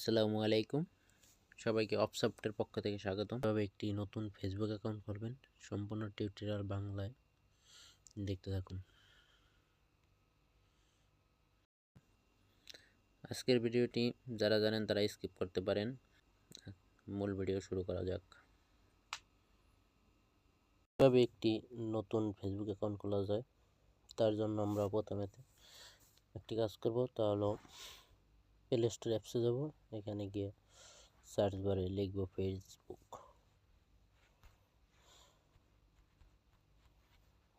আসসালামু আলাইকুম, সবাইকে অফসফটের পক্ষ থেকে স্বাগতম। তবে একটি নতুন ফেসবুক অ্যাকাউন্ট করবেন, সম্পূর্ণ টিউটোরিয়াল বাংলায় দেখতে থাকুন। আজকের ভিডিওটি যারা জানেন তারা স্কিপ করতে পারেন। মূল ভিডিও শুরু করা যাক। কিভাবে একটি নতুন ফেসবুক অ্যাকাউন্ট খোলা যায়, তার জন্য আমরা প্রথমে একটি কাজ করব। তা হলো প্লে স্টোর অ্যাপসে যাব। এখানে গিয়ে সার্চ বারে লিখব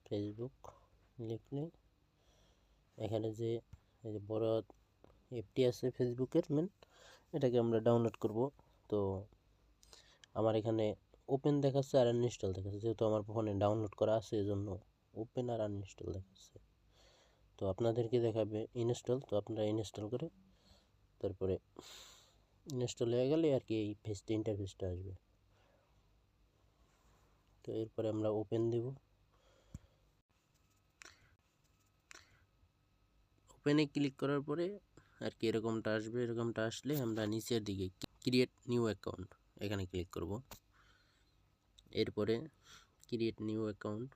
ফেসবুক লিখলে এখানে যে বড় অ্যাপটি আছে ফেসবুকের মেন, এটাকে আমরা ডাউনলোড করব। তো আমার এখানে ওপেন দেখাচ্ছে আর আনইনস্টল দেখাচ্ছে, যেহেতু আমার ফোনে ডাউনলোড করা আছে এজন্য ওপেন আর আনইনস্টল দেখাচ্ছে। তো আপনাদেরকে দেখাবে ইনস্টল, তো আপনারা ইনস্টল করে তারপরে ইনস্টল হয়ে গেলে আর কি এই ইন্টারফেসটা আসবে। তো এরপরে আমরা ওপেন দেব। ওপেনে ক্লিক করার পরে আর কি এরকমটা আসবে। এরকমটা আসলে আমরা নিচের দিকে ক্রিয়েট নিউ অ্যাকাউন্ট এখানে ক্লিক করব। এরপরে ক্রিয়েট নিউ অ্যাকাউন্ট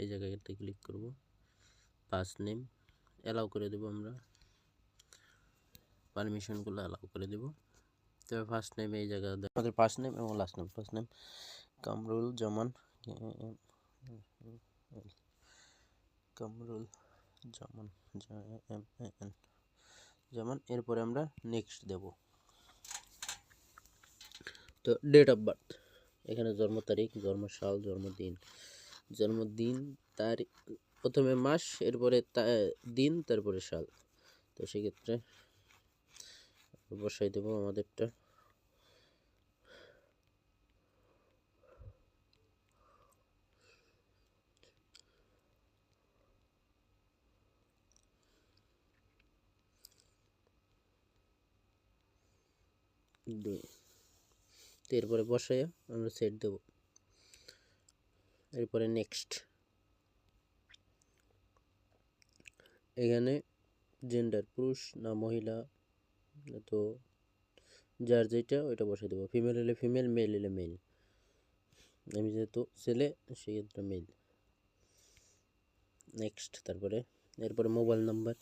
এই জায়গাতে ক্লিক করব। পাস নেম অ্যালাউ করে দেব, আমরা পারমিশনগুলো অ্যালাউ করে দেব। তবে ফার্স্ট নেম এই জায়গায় আমাদের ফার্স্ট নেম এবং last name. First name Kamrul Zaman, Kamrul Zaman Zaman. এরপরে আমরা নেক্সট দেব। তো ডেট অফ বার্থ এখানে জন্ম তারিখ, জন্মসাল, জন্মদিন তারিখ, প্রথমে মাস, এরপরে দিন, তারপরে সাল। তো সেক্ষেত্রে বসাই দেব আমাদেরটা। এরপরে বসাই আমরা সেট দেব। এরপরে নেক্সট। এখানে জেন্ডার পুরুষ না মহিলা, তো যার যেটা ওইটা বসাই দেবো। ফিমেল হলে ফিমেল, মেল হলে মেল। আমি যেহেতু ছেলে সেক্ষেত্রে মেল। নেক্সট। এরপরে মোবাইল নাম্বার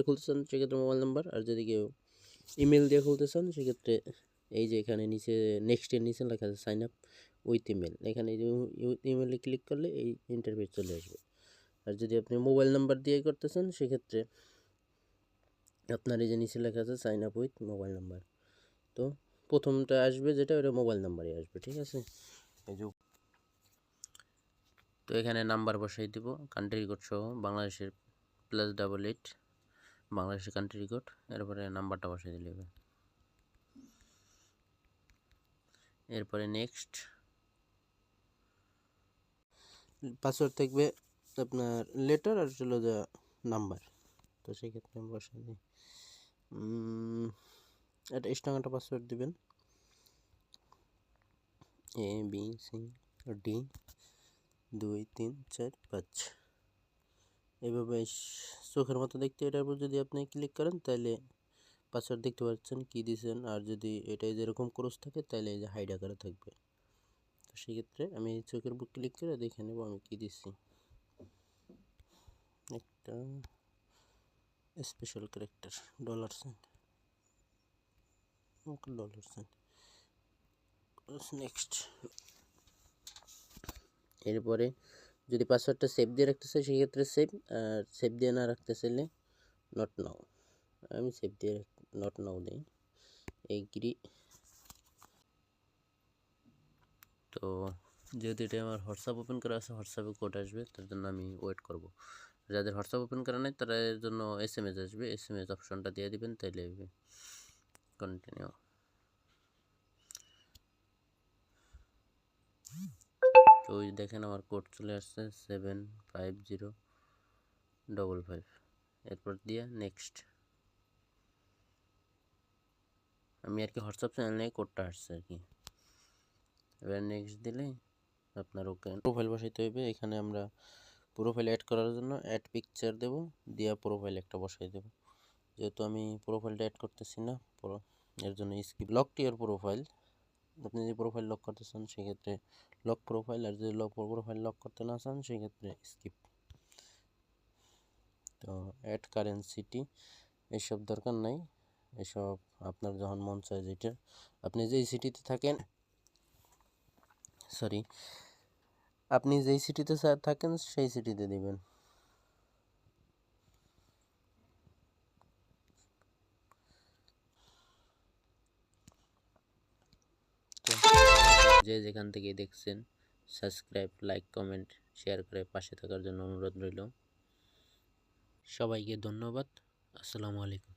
খুলতে চান সেক্ষেত্রে মোবাইল নাম্বার, আর যদি কেউ ইমেল দিয়ে খুলতে চান সেক্ষেত্রে এই যে এখানে নিচে নেক্সটের নিচে লেখা আছে সাইন আপ উইথ ইমেল, এখানে ইমেলে ক্লিক করলে এই ইন্টারফেস চলে আসবে। আর যদি আপনি মোবাইল নাম্বার দিয়ে করতে চান সেক্ষেত্রে আপনার এই যে নিচে লেখা আছে sign up with mobile number, তো প্রথমটা আসবে যেটা ওটা মোবাইল নাম্বারই আসবে। ঠিক আছে। তো এখানে নাম্বার বসাই দিব, কান্ট্রি কোড সহ বাংলাদেশের +88 বাংলাদেশের কান্ট্রি কোড। এরপরে নাম্বারটা বসাই দিলে হবে। এরপরে নেক্সট। পাসওয়ার্ড থাকবে আপনার লেটার আর হলো যা নাম্বার। তো সেক্ষেত্রে আমি বসাই দিই একটা স্ট্রং পাসওয়ার্ড দিবেন, ABCD 2 3 4 5। এইভাবে চোখের মতো দেখতে, এটার উপর যদি আপনি ক্লিক করেন তাহলে পাসওয়ার্ড দেখতে পাচ্ছেন কি দিয়েছেন। আর যদি এটাই যেরকম ক্রস থাকে তাহলে এই যে হাইড আকারে থাকবে। তো সেক্ষেত্রে আমি চোখের উপর ক্লিক করে দেখে নেব আমি কি দিচ্ছি। একটা স্পেশাল ক্যারেক্টার $, নেক্সট। এরপরে যদি পাসওয়ার্ডটা সেভ দিয়ে রাখতে চাই সেক্ষেত্রে সেভ, আর সেভ দিয়ে না রাখতে চাইলে নট নাও। আমি সেভ দিয়ে নট নাও দিই, এগ্রি। তো যেহেতু এটা আমার হোয়াটসঅ্যাপ ওপেন করা আছে, হোয়াটসঅ্যাপে কোড আসবে, তার জন্য আমি ওয়েট করব। যাদের হোয়াটসঅ্যাপ ওপেন করা নেই তারা এর জন্য SMS আসবে, SMS অপশনটা দিয়ে দিবেন, তাইলে কন্টিনিউ। তো ওই দেখেন আমার কোড চলে আসছে 75055। এরপর দিয়ে নেক্সট। আমি আর কি হোয়াটসঅ্যাপ চ্যানেলে কোডটা আসছে আর কি। এবার নেক্সট দিলে আপনার ওকে প্রোফাইল বসাইতে হবে। এখানে আমরা প্রোফাইল অ্যাড করার জন্য অ্যাড পিকচার দেব, দিয়ে প্রোফাইল একটা বসাই দেব। যেহেতু আমি প্রোফাইলটা অ্যাড করতেছি না, এর জন্য skip lock to your profile. আপনি যদি প্রোফাইল লক করতে চান সেক্ষেত্রে লক প্রোফাইল, আর যদি প্রোফাইল লক করতে না চান সেক্ষেত্রে স্কিপ। তো অ্যাড কারেন্ট সিটি এসব দরকার নাই, এসব আপনার যখন মন চায় যেটা আপনি যেই সিটিতে থাকেন, সরি আপনি যেই সিটিতে থাকেন সেই সিটিতে দিবেন। তো যে যেখান থেকে দেখছেন সাবস্ক্রাইব, লাইক, কমেন্ট, শেয়ার করে পাশে থাকার জন্য অনুরোধ রইল। সবাইকে ধন্যবাদ। আসসালামু আলাইকুম।